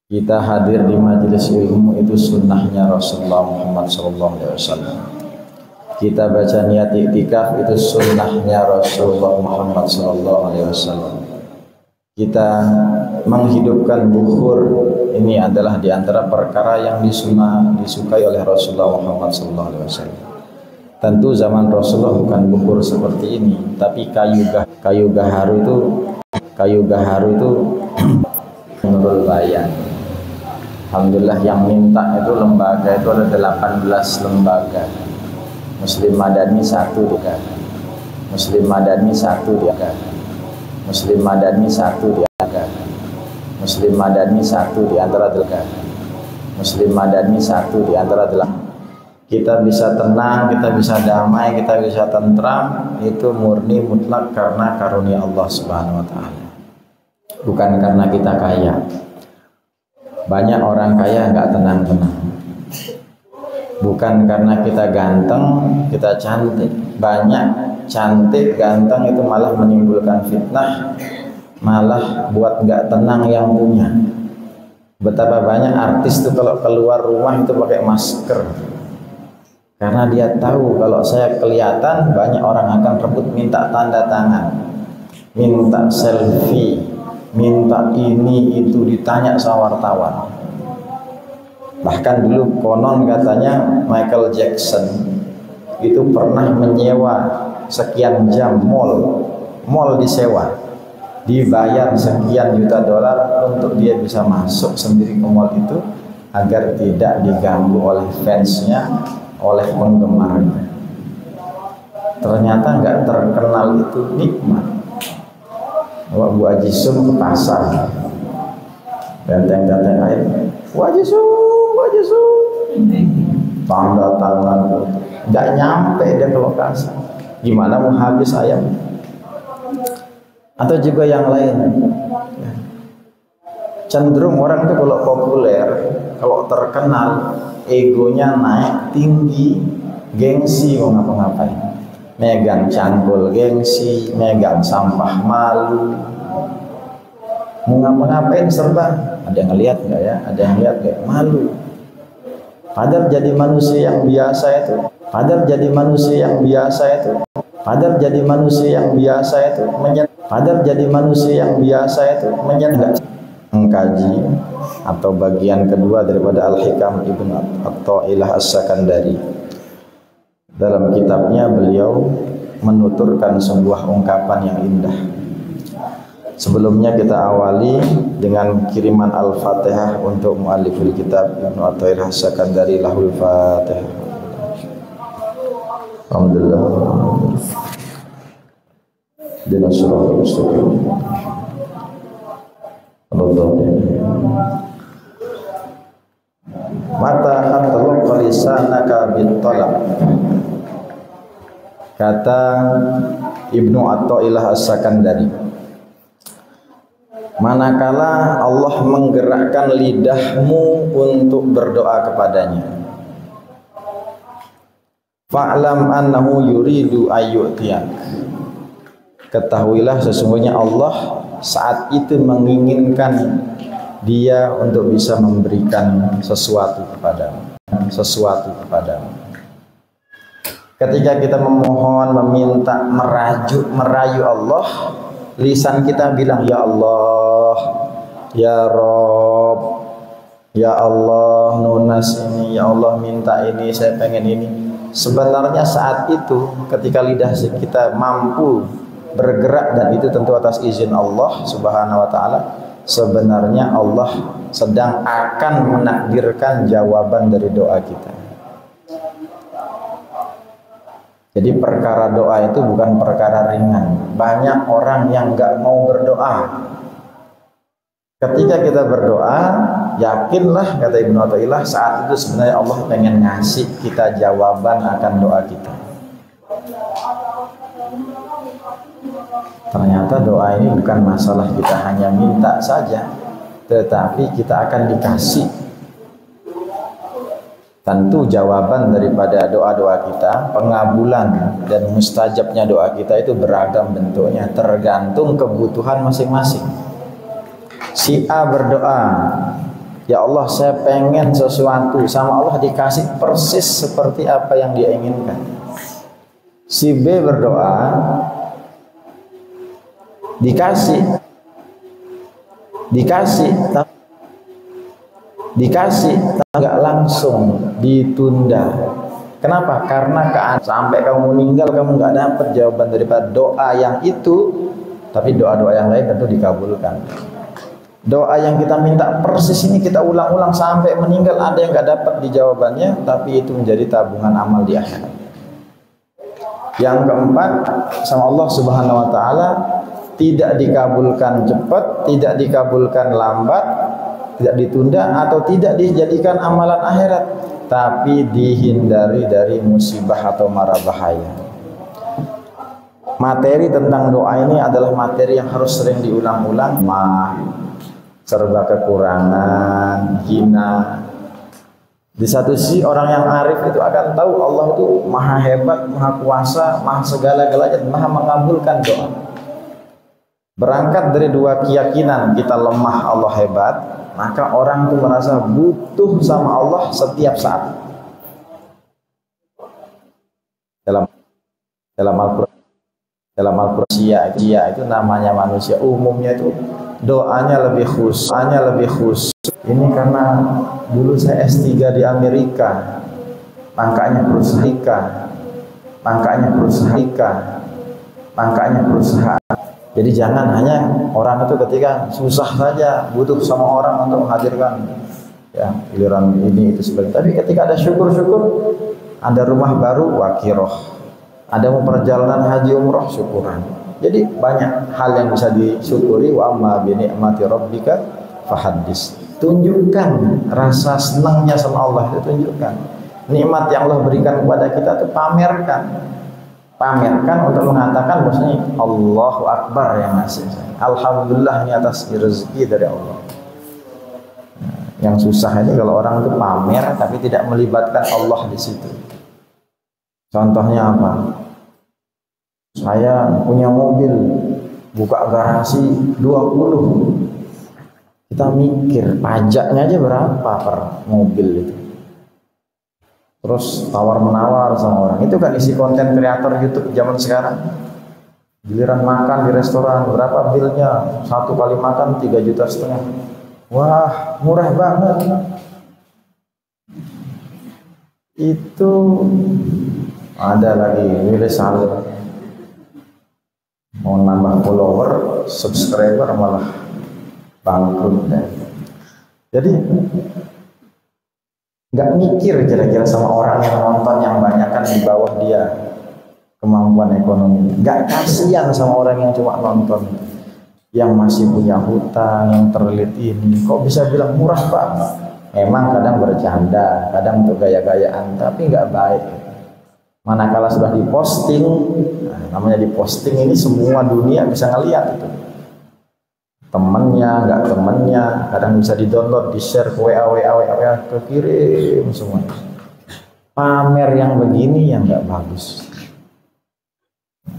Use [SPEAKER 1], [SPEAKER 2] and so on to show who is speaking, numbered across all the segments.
[SPEAKER 1] Kita hadir di majelis ilmu itu sunnahnya Rasulullah Muhammad SAW. Kita baca niat iktikaf itu sunnahnya Rasulullah Muhammad SAW. Kita menghidupkan bukhur ini adalah diantara perkara yang disukai oleh Rasulullah Muhammad SAW. Tentu zaman Rasulullah bukan bukhur seperti ini, tapi kayu gaharu itu menurut bayang. Alhamdulillah yang minta itu lembaga itu ada 18 lembaga. Muslim Madani satu dia. Muslim Madani satu dia. Muslim Madani satu dia. Muslim Madani satu di antara delapan. Muslim Madani satu di antara delapan. Kita bisa tenang, kita bisa damai, kita bisa tentram, itu murni mutlak karena karunia Allah Subhanahu wa taala. Bukan karena kita kaya. Banyak orang kaya nggak tenang-tenang. Bukan karena kita ganteng, kita cantik. Banyak cantik, ganteng itu malah menimbulkan fitnah, malah buat nggak tenang yang punya. Betapa banyak artis itu kalau keluar rumah itu pakai masker. Karena dia tahu kalau saya kelihatan, banyak orang akan rebut minta tanda tangan, minta selfie, minta ini itu, ditanya sama wartawan. Bahkan dulu konon katanya Michael Jackson itu pernah menyewa sekian jam mall disewa, dibayar sekian juta dolar untuk dia bisa masuk sendiri ke mall itu agar tidak diganggu oleh fansnya, oleh penggemarnya. Ternyata nggak terkenal itu nikmat. Bu Haji Sum ke pasar, ganteng-ganteng air, Bu Haji Sum, tanda tangan, nggak nyampe dia ke lokasi. Gimana mau habis ayam? Atau juga yang lain. Cenderung orang itu kalau populer, kalau terkenal, egonya naik tinggi, gengsi mau ngapa-ngapain. Megang cangkul gengsi, megang sampah malu, mau ngapa-ngapain serba. Ada yang ngeliat nggak ya? Ada yang lihat nggak? Malu. Padahal jadi manusia yang biasa itu, padahal jadi manusia yang biasa itu, padahal jadi manusia yang biasa itu, padahal jadi manusia yang biasa itu menyenangkan. Mengkaji atau bagian kedua daripada Al-Hikam Ibnu Athaillah As-Sakandari. Dalam kitabnya beliau menuturkan sebuah ungkapan yang indah. Sebelumnya kita awali dengan kiriman Al-Fatihah untuk mualliful kitab Ibnu Athaillah As-Sakandari. Lahul Fatihah. Alhamdulillah. Dinas siratal mustaqim. Mata hatta lisanaka bit-talab. Kata Ibnu Athaillah As-Sakandari, manakala Allah menggerakkan lidahmu untuk berdoa kepadanya, fa'lam annahu yuridu ayyutiyak, ketahuilah sesungguhnya Allah saat itu menginginkan dia untuk bisa memberikan sesuatu kepadamu. Ketika kita memohon, meminta, merayu Allah, lisan kita bilang ya Allah, ya Rob, ya Allah nunas ini, ya Allah minta ini, saya pengen ini. Sebenarnya saat itu ketika lidah kita mampu bergerak, dan itu tentu atas izin Allah Subhanahu wa taala, sebenarnya Allah sedang akan menakdirkan jawaban dari doa kita. Jadi perkara doa itu bukan perkara ringan. Banyak orang yang nggak mau berdoa. Ketika kita berdoa, yakinlah, kata Ibnu Athaillah, saat itu sebenarnya Allah pengen ngasih kita jawaban akan doa kita. Ternyata doa ini bukan masalah kita hanya minta saja, tetapi kita akan dikasih. Tentu jawaban daripada doa-doa kita, pengabulan dan mustajabnya doa kita itu beragam bentuknya, tergantung kebutuhan masing-masing. Si A berdoa, ya Allah saya pengen sesuatu, sama Allah dikasih persis seperti apa yang dia inginkan. Si B berdoa, dikasih, nggak langsung, ditunda. Kenapa? Karena sampai kamu meninggal kamu nggak dapat jawaban daripada doa yang itu, tapi doa-doa yang lain tentu dikabulkan. Doa yang kita minta persis ini kita ulang-ulang sampai meninggal, ada yang nggak dapat di jawabannya, tapi itu menjadi tabungan amal di akhirat. Yang keempat, sama Allah Subhanahu wa taala tidak dikabulkan cepat, tidak dikabulkan lambat, tidak ditunda atau tidak dijadikan amalan akhirat, tapi dihindari dari musibah atau mara bahaya. Materi tentang doa ini adalah materi yang harus sering diulang-ulang. Serba kekurangan, hina. Di satu sisi orang yang arif itu akan tahu Allah itu maha hebat, maha kuasa, maha segala-galanya, maha mengabulkan doa. Berangkat dari dua keyakinan, kita lemah, Allah hebat, maka orang itu merasa butuh sama Allah setiap saat. Dalam Al-Qur'an, dia itu namanya manusia umumnya itu doanya lebih khusus. Ini karena dulu saya S3 di Amerika, makanya perusahaan. Jadi jangan hanya orang itu ketika susah saja butuh sama orang untuk menghadirkan ya giliran ini itu sebagainya. Tapi ketika ada syukur-syukur, ada rumah baru wakiroh, ada mau perjalanan haji umroh syukuran. Jadi banyak hal yang bisa disyukuri. Wa amma bi ni'mati rabbika fahaddis. Tunjukkan rasa senangnya sama Allah, itu tunjukkan. Nikmat yang Allah berikan kepada kita itu pamerkan untuk mengatakan bahwasanya Allahu Akbar yang ngasih. Alhamdulillah ini atas rezeki dari Allah. Yang susah ini kalau orang itu pamer tapi tidak melibatkan Allah di situ. Contohnya apa? Saya punya mobil, buka garasi 20. Kita mikir pajaknya aja berapa per mobil itu. Terus tawar-menawar sama orang. Itu kan isi konten kreator YouTube zaman sekarang. Giliran makan di restoran, berapa bilnya? Satu kali makan 3,5 juta. Wah, murah banget. Itu ada lagi Willy Salim. Mau nambah follower, subscriber malah bangkrut deh. Jadi nggak mikir kira-kira sama orang yang nonton yang banyak kan di bawah dia kemampuan ekonomi. Nggak kasihan sama orang yang cuma nonton, yang masih punya hutang, yang terlilit ini. Kok bisa bilang murah Pak? Memang kadang bercanda, kadang untuk gaya-gayaan, tapi nggak baik. Manakala sudah diposting, namanya diposting ini semua dunia bisa ngeliat itu. Temennya, nggak temennya, kadang bisa di-download, di-share ke WA, kekirim semua. Pamer yang begini yang nggak bagus.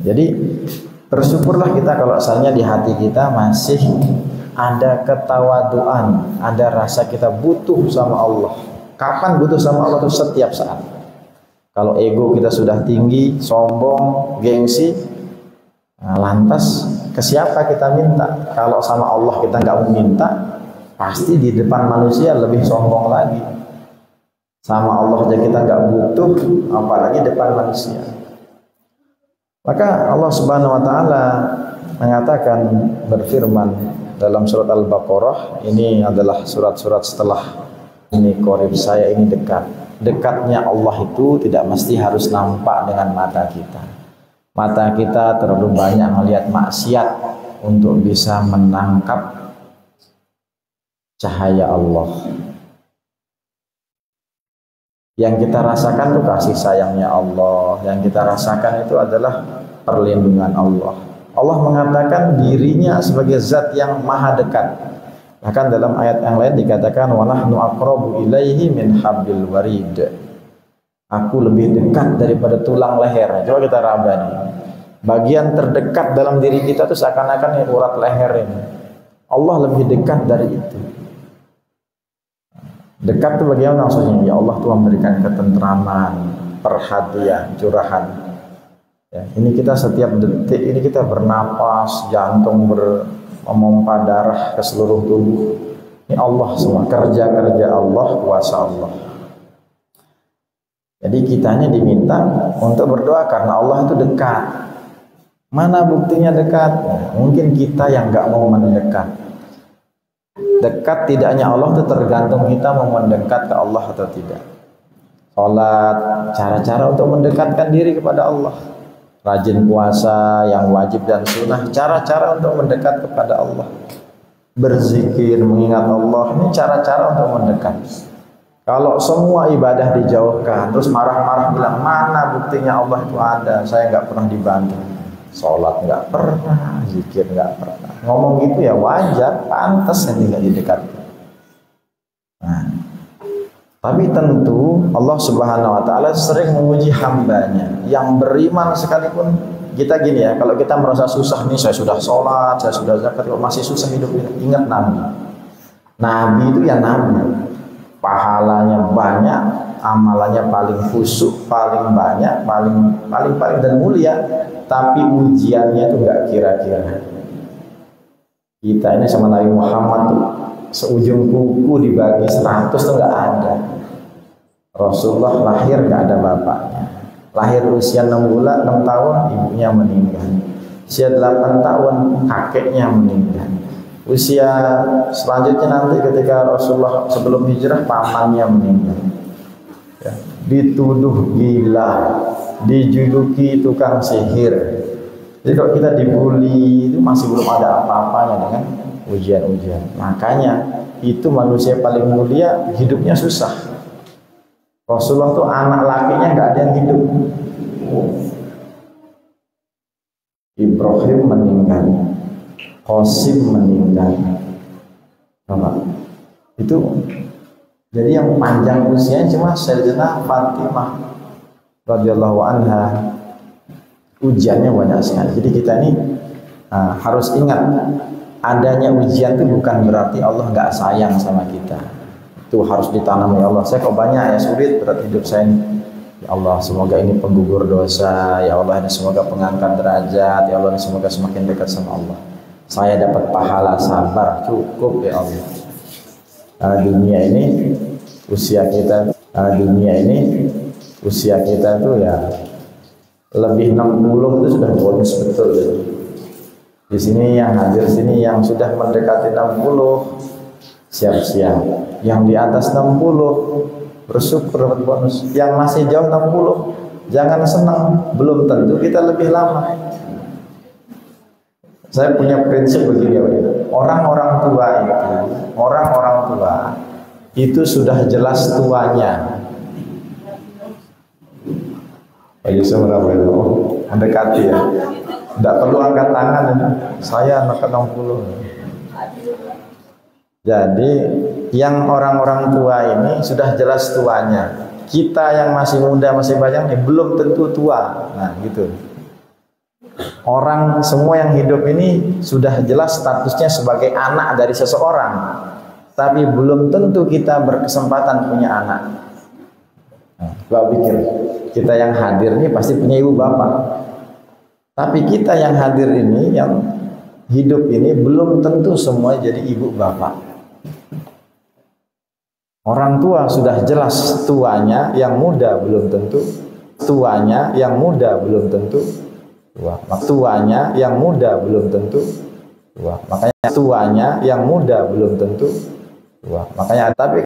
[SPEAKER 1] Jadi bersyukurlah kita kalau asalnya di hati kita masih ada ketawaduan, ada rasa kita butuh sama Allah. Kapan butuh sama Allah itu setiap saat. Kalau ego kita sudah tinggi, sombong, gengsi, nah, lantas ke siapa kita minta? Kalau sama Allah kita nggak mau minta, pasti di depan manusia lebih sombong lagi. Sama Allah aja kita nggak butuh, apalagi depan manusia. Maka Allah Subhanahu wa taala mengatakan, berfirman dalam surat Al-Baqarah, ini adalah surat-surat setelah ini qorib, saya ini dekat. Dekatnya Allah itu tidak mesti harus nampak dengan mata kita. Mata kita terlalu banyak melihat maksiat untuk bisa menangkap cahaya Allah. Yang kita rasakan itu kasih sayangnya Allah. Yang kita rasakan itu adalah perlindungan Allah. Allah mengatakan dirinya sebagai zat yang maha dekat. Bahkan dalam ayat yang lain dikatakan wa nahnu aqrabu ilaihi min hablil warid. Aku lebih dekat daripada tulang leher. Coba kita raba nih. Bagian terdekat dalam diri kita itu seakan-akan urat leher ini. Allah lebih dekat dari itu. Dekat itu bagaimana maksudnya? Ya Allah Tuhan memberikan ketentraman, perhatian, curahan. Ya, ini kita setiap detik ini kita bernapas, jantung memompa darah ke seluruh tubuh. Ini Allah semua, kerja-kerja Allah, kuasa Allah. Jadi kitanya diminta untuk berdoa karena Allah itu dekat. Mana buktinya dekat? Ya, mungkin kita yang nggak mau mendekat. Dekat tidaknya Allah itu tergantung kita mau mendekat ke Allah atau tidak. Sholat, cara-cara untuk mendekatkan diri kepada Allah. Rajin puasa yang wajib dan sunnah, cara-cara untuk mendekat kepada Allah. Berzikir, mengingat Allah, ini cara-cara untuk mendekat. Kalau semua ibadah dijauhkan, terus marah-marah bilang, mana buktinya Allah itu ada, saya nggak pernah dibantu. Sholat nggak pernah, zikir nggak pernah. Ngomong gitu ya wajar, pantas yang tidak didekat. Nah, tapi tentu Allah Subhanahu Wa Taala sering menguji hambanya yang beriman sekalipun. Kita gini ya, kalau kita merasa susah nih, saya sudah sholat, saya sudah zakat, kalau masih susah hidup, ingat Nabi. Nabi itu ya Nabi, pahalanya banyak, amalannya paling khusyuk, paling banyak, paling dan mulia. Tapi ujiannya itu enggak kira-kira. Kita ini sama Nabi Muhammad tuh seujung kuku dibagi 100 tuh enggak ada. Rasulullah lahir enggak ada bapaknya. Lahir usia 6 bulan, 6 tahun ibunya meninggal. Usia 8 tahun kakeknya meninggal. Usia selanjutnya nanti ketika Rasulullah sebelum hijrah pamannya meninggal. Ya, dituduh gila, dijuluki tukang sihir. Jadi kalau kita dibully itu masih belum ada apa-apanya dengan ujian-ujian. Makanya itu manusia paling mulia, hidupnya susah. Rasulullah tuh anak lakinya nggak ada yang hidup. Ibrahim meninggal, Qasim meninggal. Itu jadi yang panjang usianya cuma Sayyidatina Fatimah radhiyallahu anha. Ujiannya banyak sekali. Jadi kita ini harus ingat, adanya ujian itu bukan berarti Allah nggak sayang sama kita. Itu harus ditanam, ya Allah, saya kok banyak ya sulit berat hidup saya ini. Ya Allah, semoga ini penggugur dosa. Ya Allah, ini semoga pengangkat derajat. Ya Allah, ini semoga semakin dekat sama Allah. Saya dapat pahala sabar, cukup ya Allah. Dunia ini usia kita itu ya lebih 60 itu sudah bonus betul ya. Di sini yang hadir sini yang sudah mendekati 60 siap-siap. Yang di atas 60 bersyukur dapat bonus. Yang masih jauh 60 jangan senang, belum tentu kita lebih lama. Saya punya prinsip begini, orang-orang tua itu sudah jelas tuanya. Mendekati ya, tidak perlu angkat tangan ini. Saya anak 60. Jadi yang orang-orang tua ini sudah jelas tuanya. Kita yang masih muda, masih banyak nih, belum tentu tua. Nah gitu. Orang semua yang hidup ini sudah jelas statusnya sebagai anak dari seseorang, tapi belum tentu kita berkesempatan punya anak. Gak pikir kita yang hadir ini pasti punya ibu bapak, tapi kita yang hadir ini, yang hidup ini belum tentu semua jadi ibu bapak. Orang tua sudah jelas tuanya, yang muda belum tentu. Tuanya yang muda belum tentu tua. Tuanya yang muda belum tentu tua. Makanya tuanya yang muda belum tentu tua. Makanya tapi